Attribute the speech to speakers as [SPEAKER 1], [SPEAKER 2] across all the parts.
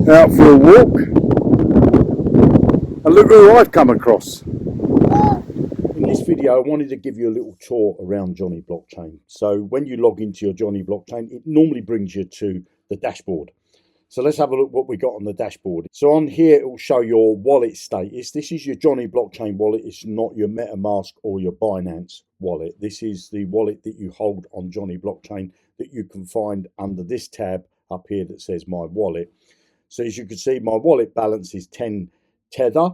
[SPEAKER 1] out for a walk, and look who I've come across. In this video, I wanted to give you a little tour around Jonny Blockchain. So when you log into your Jonny Blockchain, it normally brings you to the dashboard. So let's have a look what we got on the dashboard. So on here, it will show your wallet status. This is your Jonny Blockchain wallet. It's not your MetaMask or your Binance wallet. This is the wallet that you hold on Jonny Blockchain that you can find under this tab up here that says My Wallet. So as you can see, my wallet balance is 10 Tether.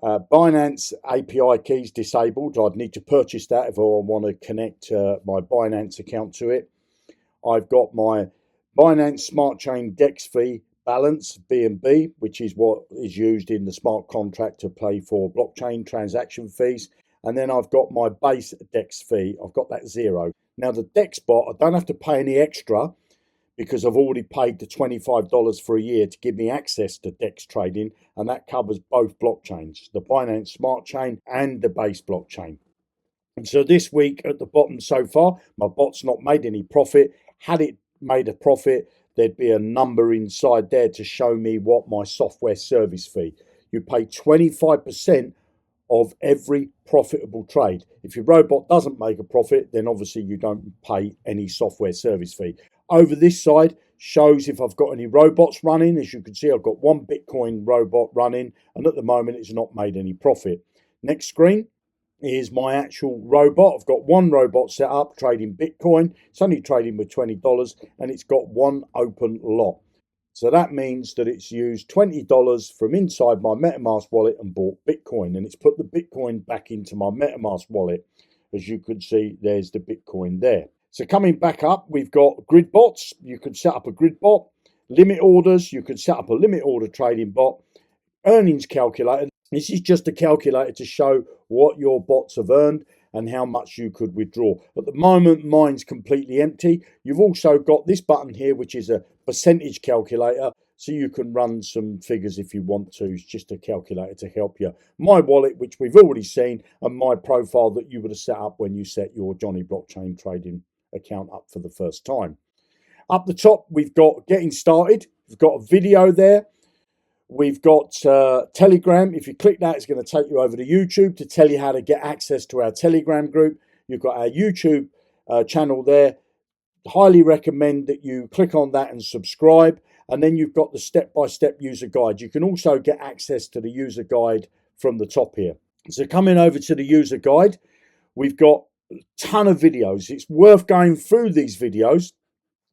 [SPEAKER 1] Binance API keys disabled. I'd need to purchase that if I want to connect my Binance account to it. I've got my Binance Smart Chain Dex fee balance, BNB, which is what is used in the smart contract to pay for blockchain transaction fees. And then I've got my base Dex fee. I've got that 0. Now the Dex bot, I don't have to pay any extra because I've already paid the $25 for a year to give me access to Dex trading, and that covers both blockchains, the Binance Smart Chain and the base blockchain. And so this week at the bottom so far, my bot's not made any profit. Had it made a profit, there'd be a number inside there to show me what my software service fee. You pay 25% of every profitable trade. If your robot doesn't make a profit, then obviously you don't pay any software service fee. Over this side shows if I've got any robots running. As you can see, I've got one Bitcoin robot running, and at the moment it's not made any profit. Next screen is my actual robot. I've got one robot set up trading Bitcoin. It's only trading with $20, and it's got one open lot. So that means that it's used $20 from inside my MetaMask wallet and bought Bitcoin, and it's put the Bitcoin back into my MetaMask wallet. As you can see, there's the Bitcoin there. So coming back up, we've got grid bots. You can set up a grid bot. Limit orders, you can set up a limit order trading bot. Earnings calculator. This is just a calculator to show what your bots have earned and how much you could withdraw. At the moment, mine's completely empty. You've also got this button here, which is a percentage calculator. So you can run some figures if you want to. It's just a calculator to help you. My wallet, which we've already seen, and my profile that you would have set up when you set your Jonny Blockchain trading account up for the first time. Up the top, we've got getting started. We've got a video there. We've got Telegram. If you click that, it's going to take you over to YouTube to tell you how to get access to our Telegram group. You've got our YouTube channel there. Highly recommend that you click on that and subscribe. And then you've got the step-by-step user guide. You can also get access to the user guide from the top here. So coming over to the user guide, we've got a ton of videos. It's worth going through these videos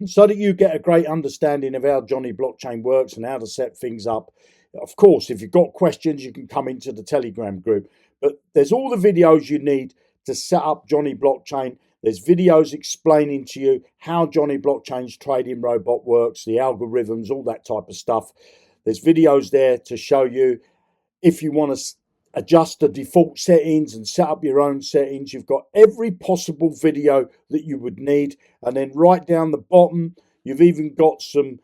[SPEAKER 1] so that you get a great understanding of how Jonny Blockchain works and how to set things up. Of course, if you've got questions, you can come into the Telegram group. But there's all the videos you need to set up Jonny Blockchain. There's videos explaining to you how Jonny Blockchain's trading robot works, the algorithms, all that type of stuff. There's videos there to show you if you want to adjust the default settings and set up your own settings. You've got every possible video that you would need. And then right down the bottom, you've even got some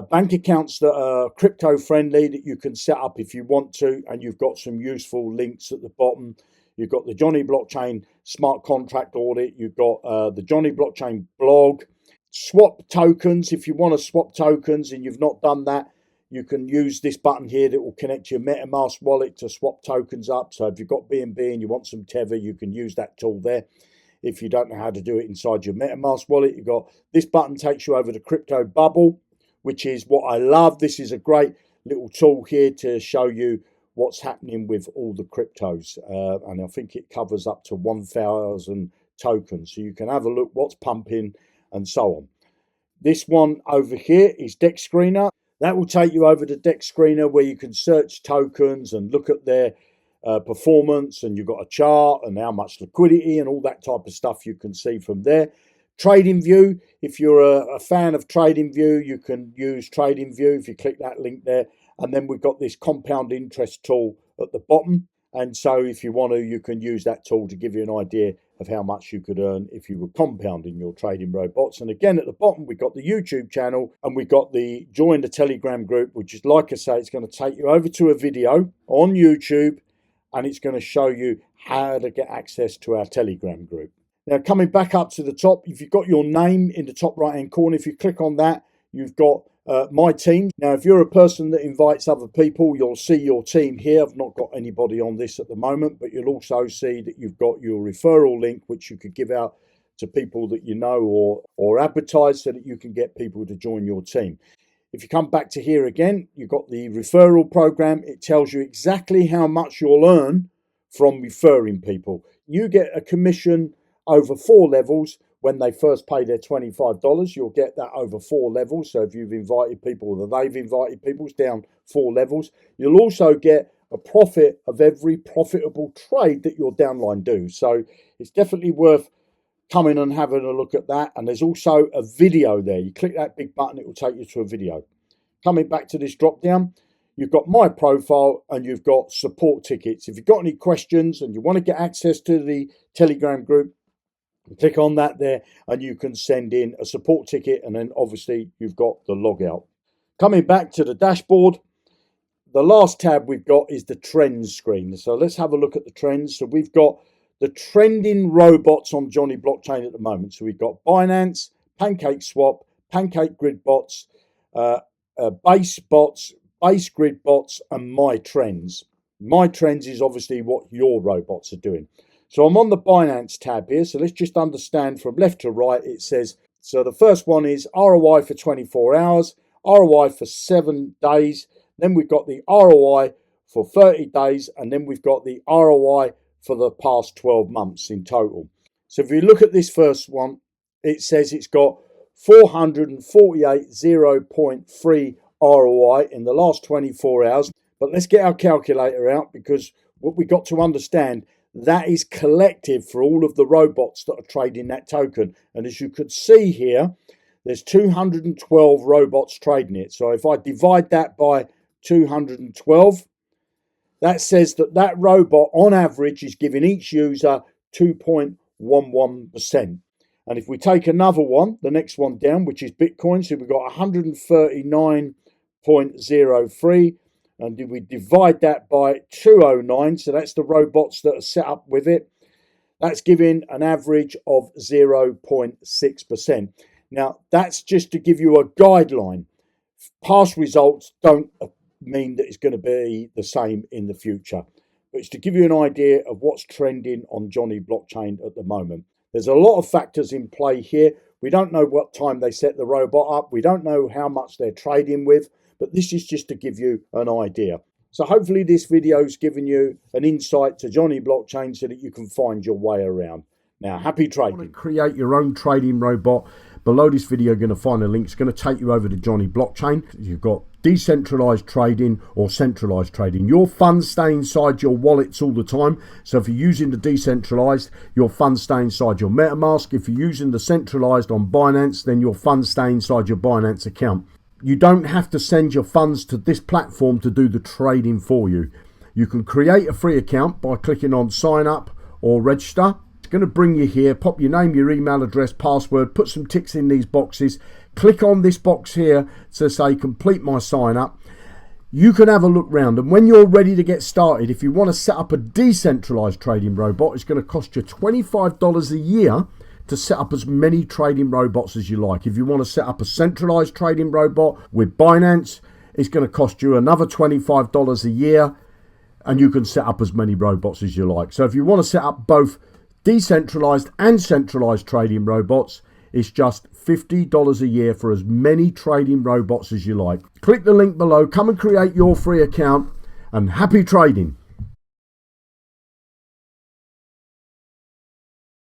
[SPEAKER 1] bank accounts that are crypto friendly that you can set up if you want to. And you've got some useful links at the bottom. You've got the Jonny Blockchain smart contract audit. You've got the Jonny Blockchain blog. Swap tokens. If you want to swap tokens and you've not done that, you can use this button here that will connect your MetaMask wallet to swap tokens up. So if you've got BNB and you want some Tether, you can use that tool there. If you don't know how to do it inside your MetaMask wallet, you've got this button takes you over to CryptoBubble, which is what I love. This is a great little tool here to show you what's happening with all the cryptos. And I think it covers up to 1,000 tokens. So you can have a look what's pumping and so on. This one over here is Dex Screener. That will take you over to Dex Screener where you can search tokens and look at their performance, and you've got a chart and how much liquidity and all that type of stuff you can see from there. TradingView, if you're a fan of TradingView, you can use TradingView if you click that link there. And then we've got this compound interest tool at the bottom. And so if you want to, you can use that tool to give you an idea of how much you could earn if you were compounding your trading robots. And again, at the bottom, we've got the YouTube channel and we've got the join the Telegram group, which is, like I say, it's going to take you over to a video on YouTube and it's going to show you how to get access to our Telegram group. Now, coming back up to the top, if you've got your name in the top right-hand corner, if you click on that, you've got my team. Now, if you're a person that invites other people, you'll see your team here. I've not got anybody on this at the moment, but you'll also see that you've got your referral link, which you could give out to people that you know or advertise so that you can get people to join your team. If you come back to here again, you've got the referral program. It tells you exactly how much you'll earn from referring people. You get a commission over 4 levels. When they first pay their $25, you'll get that over 4 levels. So if you've invited people or they've invited people, it's down 4 levels. You'll also get a profit of every profitable trade that your downline do. So it's definitely worth coming and having a look at that. And there's also a video there. You click that big button, it will take you to a video. Coming back to this drop down, you've got my profile and you've got support tickets. If you've got any questions and you want to get access to the Telegram group, click on that there and you can send in a support ticket, and then obviously you've got the logout. Coming back to the dashboard, the last tab we've got is the trends screen. So let's have a look at the trends. So we've got the trending robots on Jonny Blockchain at the moment. So we've got Binance, PancakeSwap, Pancake Grid bots, Base bots, Base Grid bots, and My Trends. My Trends is obviously what your robots are doing. So I'm on the Binance tab here. So let's just understand from left to right. It says, so the first one is ROI for 24 hours, ROI for 7 days. Then we've got the ROI for 30 days. And then we've got the ROI for the past 12 months in total. So if you look at this first one, it says it's got 448 0.3 ROI in the last 24 hours. But let's get our calculator out, because what we got to understand, that is collective for all of the robots that are trading that token. And as you could see here, there's 212 robots trading it. So if I divide that by 212, that says that that robot on average is giving each user 2.11%. And if we take another one, the next one down, which is Bitcoin, so we've got 139.03. And if we divide that by 209, so that's the robots that are set up with it, that's giving an average of 0.6%. Now, that's just to give you a guideline. Past results don't mean that it's going to be the same in the future. But it's to give you an idea of what's trending on Jonny Blockchain at the moment. There's a lot of factors in play here. We don't know what time they set the robot up. We don't know how much they're trading with. But this is just to give you an idea. So hopefully this video's given you an insight to Jonny Blockchain so that you can find your way around. Now, happy trading. Want to create your own trading robot? Below this video, you're going to find a link. It's going to take you over to Jonny Blockchain. You've got decentralized trading or centralized trading. Your funds stay inside your wallets all the time. So if you're using the decentralized, your funds stay inside your MetaMask. If you're using the centralized on Binance, then your funds stay inside your Binance account. You don't have to send your funds to this platform to do the trading for you. You can create a free account by clicking on sign up or register. It's going to bring you here. Pop your name, your email address, password, put some ticks in these boxes. Click on this box here to say complete my sign up. You can have a look round, and when you're ready to get started, if you want to set up a decentralized trading robot, it's going to cost you $25 a year to set up as many trading robots as you like. If you want to set up a centralized trading robot with Binance, it's going to cost you another $25 a year, and you can set up as many robots as you like. So if you want to set up both decentralized and centralized trading robots, it's just $50 a year for as many trading robots as you like. Click the link below, come and create your free account, and happy trading.